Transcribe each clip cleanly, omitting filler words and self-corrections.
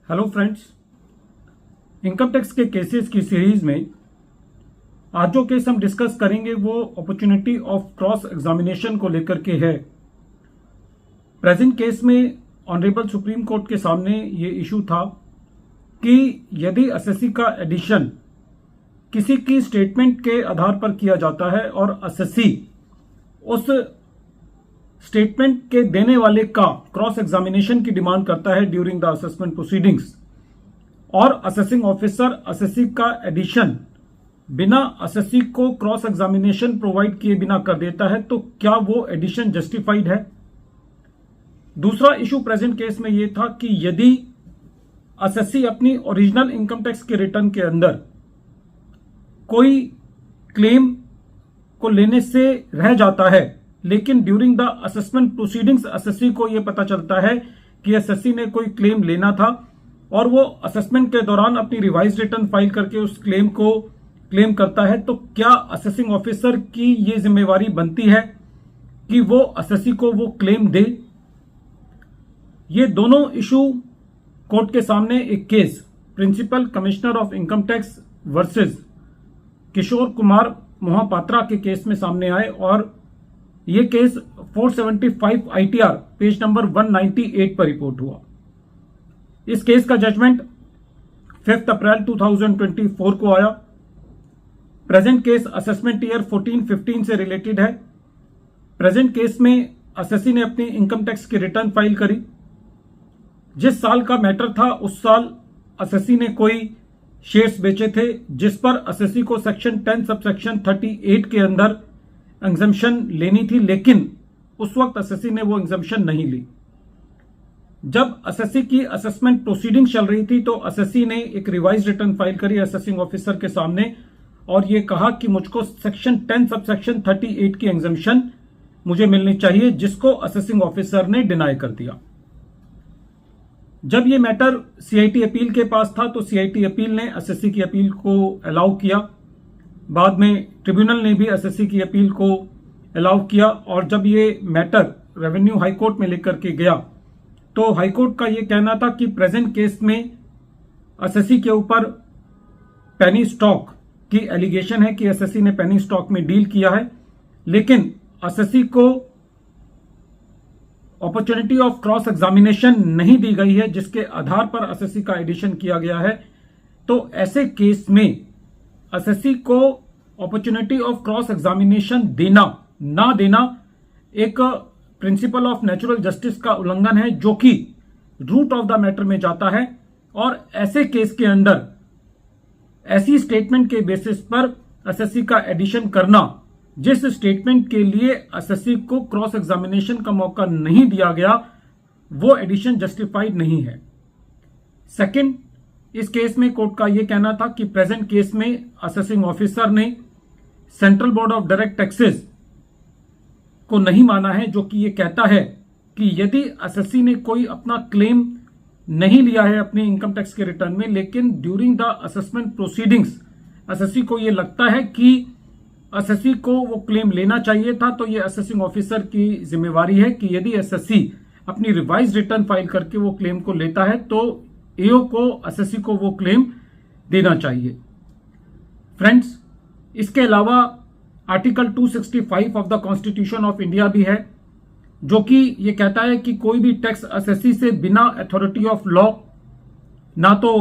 Hello friends, income tax के cases की series में आज जो केस हम डिस्कस करेंगे वो अपॉर्चुनिटी ऑफ क्रॉस एग्जामिनेशन को लेकर के है। प्रेजेंट केस में ऑनरेबल सुप्रीम कोर्ट के सामने ये इशू था कि यदि एसएससी का एडिशन किसी की स्टेटमेंट के आधार पर किया जाता है और एसएससी उस स्टेटमेंट के देने वाले का क्रॉस एग्जामिनेशन की डिमांड करता है ड्यूरिंग द असेसमेंट प्रोसीडिंग्स और असेसिंग ऑफिसर एसएससी का एडिशन बिना एसएससी को क्रॉस एग्जामिनेशन प्रोवाइड किए बिना कर देता है, तो क्या वो एडिशन जस्टिफाइड है। दूसरा इशू प्रेजेंट केस में यह था कि यदि एसएससी अपनी ओरिजिनल इनकम टैक्स के रिटर्न के अंदर कोई क्लेम को लेने से रह जाता है, लेकिन during the assessment proceedings SSC को यह पता चलता है कि एसएससी ने कोई क्लेम लेना था और वो असेसमेंट के दौरान अपनी रिवाइज रिटर्न फाइल करके उस क्लेम को क्लेम करता है, तो क्या असेसिंग ऑफिसर की ये जिम्मेवारी बनती है कि वो एसएससी को वो क्लेम दे। ये दोनों इशू कोर्ट के सामने एक case principal commissioner of income tax versus Kishore Kumar Mohapatra के केस में सामने आए और ये केस 475 आईटीआर पेज नंबर 198 पर रिपोर्ट हुआ। इस केस का जजमेंट 5 अप्रैल 2024 को आया। प्रेजेंट केस असेसमेंट ईयर 14-15 से रिलेटेड है। प्रेजेंट केस में एसएससी ने अपनी इनकम टैक्स की रिटर्न फाइल करी। जिस साल का मैटर था उस साल एसएससी ने कोई शेयर्स बेचे थे जिस पर एसएससी को सेक्शन 10 सबसेक्शन 38 के अंदर एग्जम्पशन लेनी थी, लेकिन उस वक्त एसएससी ने वो एग्जम्पशन नहीं ली। जब एसएससी की असेसमेंट प्रोसीडिंग चल रही थी तो एसएससी ने एक रिवाइज रिटर्न फाइल करी असेसिंग ऑफिसर के सामने और ये कहा कि मुझको सेक्शन 10 सबसेक्शन 38 की एग्जम्पशन मुझे मिलनी चाहिए, जिसको असेसिंग ऑफिसर ने डिनाई कर दिया। जब ये मैटर सीआईटी अपील के पास था तो सीआईटी अपील ने एसएससी की अपील को अलाउ किया। बाद में ट्रिब्यूनल ने भी एसएससी की अपील को अलाउ किया और जब ये मैटर रेवेन्यू हाई कोर्ट में लेकर के गया तो हाई कोर्ट का ये कहना था कि प्रेजेंट केस में एसएससी के ऊपर पेनी स्टॉक की एलिगेशन है कि एसएससी ने पेनी स्टॉक में डील किया है, लेकिन एसएससी को अपॉर्चुनिटी ऑफ क्रॉस एग्जामिनेशन नहीं दी गई है जिसके आधार पर एसएससी का एडिशन किया गया है। तो ऐसे केस में एसएससी को अपॉर्चुनिटी ऑफ क्रॉस एग्जामिनेशन देना ना देना एक प्रिंसिपल ऑफ नेचुरल जस्टिस का उल्लंघन है, जो कि रूट ऑफ द मैटर में जाता है। और ऐसे केस के अंदर ऐसी स्टेटमेंट के बेसिस पर एसएससी का एडिशन करना जिस स्टेटमेंट के लिए एसएससी को क्रॉस एग्जामिनेशन का मौका नहीं दिया गया, वो एडिशन जस्टिफाइड नहीं है। सेकंड, इस केस में कोर्ट का यह कहना था कि प्रेजेंट केस में असेसिंग ऑफिसर ने central board of direct taxes को नहीं माना है, जो कि यह कहता है कि यदि एसएससी ने कोई अपना क्लेम नहीं लिया है अपनी इनकम टैक्स के रिटर्न में, लेकिन during the assessment proceedings SSC को यह लगता है कि एसएससी को वो क्लेम लेना चाहिए था, तो ये असेसिंग ऑफिसर की जिम्मेवारी है कि यदि एसएससी अपनी रिवाइज रिटर्न फाइल करके वो क्लेम को लेता है तो एओ को एसएससी को वो क्लेम देना चाहिए। फ्रेंड्स, इसके अलावा article 265 of the constitution of India भी है, जो कि ये कहता है कि कोई भी टैक्स एसएससी से बिना अथॉरिटी ऑफ लॉ ना तो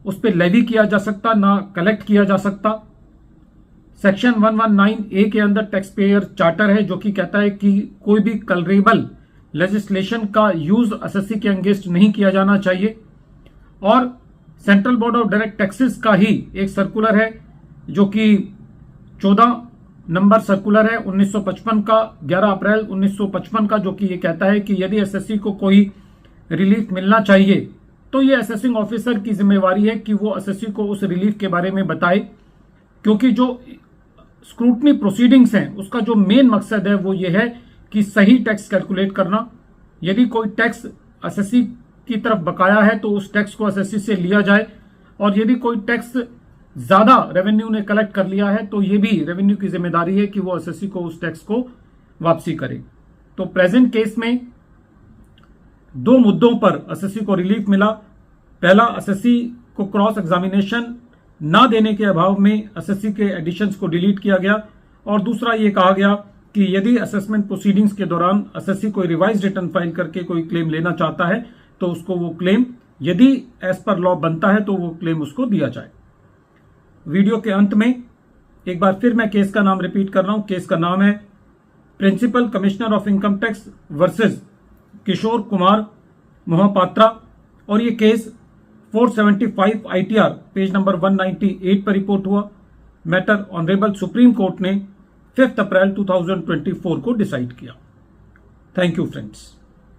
उस पर लेवी किया जा सकता ना कलेक्ट किया जा सकता। सेक्शन 119A के अंदर टैक्स पेयर चार्टर है, जो कि कहता है कि कोई भी कलरेबल लेजिस्लेशन का यूज एसएससी के अगेंस्ट नहीं किया जाना चाहिए। और central board of direct taxes का ही एक सर्कुलर है, जो कि 14 नंबर सर्कुलर है 1955 का, 11 अप्रैल 1955 का, जो कि ये कहता है कि यदि एसएससी को कोई रिलीफ मिलना चाहिए तो ये असेसिंग ऑफिसर की जिम्मेवारी है कि वो एसएससी को उस रिलीफ के बारे में बताए, क्योंकि जो स्क्रूटनी प्रोसीडिंग्स हैं उसका जो मेन मकसद है वो ये है कि सही टैक्स कैलकुलेट करना। यदि कोई टैक्स एसएससी की तरफ बकाया है तो उस टैक्स को एसएससी से लिया जाए, और यदि कोई टैक्स ज्यादा रेवेन्यू ने कलेक्ट कर लिया है तो ये भी रेवेन्यू की जिम्मेदारी है कि वो एसएससी को उस टैक्स को वापसी करे। तो प्रेजेंट केस में दो मुद्दों पर एसएससी को रिलीफ मिला। पहला, एसएससी को क्रॉस एग्जामिनेशन ना देने के अभाव में एसएससी के एडिशंस को डिलीट किया गया, और दूसरा ये कहा गया कि यदि असेसमेंट प्रोसीडिंग्स के दौरान एसएससी कोई रिवाइज रिटर्न फाइल करके कोई क्लेम लेना चाहता है तो उसको वो क्लेम, यदि एज पर लॉ बनता है तो वो क्लेम उसको दिया जाए। वीडियो के अंत में एक बार फिर मैं केस का नाम रिपीट कर रहा हूं। केस का नाम है principal commissioner of income tax versus Kishore Kumar Mohapatra, और ये केस 475 ITR पेज नंबर 198 पर रिपोर्ट हुआ। मैटर ऑनरेबल सुप्रीम कोर्ट ने 5 अप्रैल 2024 को डिसाइड किया। Thank you friends.